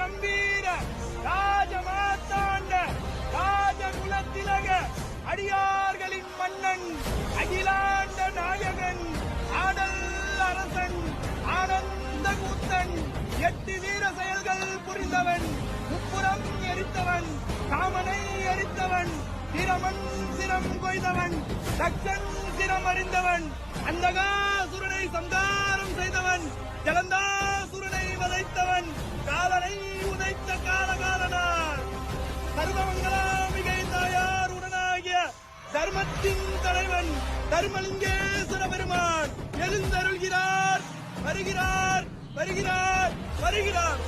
கம்பீர ராஜமாத்தாண்ட ராஜகுலத்திலக அடியார்களின் மன்னன் அகிலாண்ட நாயகன் ஆடல் அரசன் ஆனந்த கூத்தன் 8 வீர செயல்கள் புரிந்தவன் முப்புறம் எரித்தவன் காமனை எரித்தவன் திரமன் சிரம் கொய்தவன் தக்ஷன் சிரம் அறிந்தவன் அந்தகாசுரனை சம்காரம் செய்தவன் ஜலந்தாசுரனை வதைத்தவன் காலனை உதைத்த காலகாலனார் சர்வமங்கலாம்பிகை தாயார் உடனாகிய தர்மத்தின் தலைவன் தர்மலிங்கேஸ்வர பெருமான் எழுந்தருள்கிறார். வருகிறார் வருகிறார் வருகிறார்.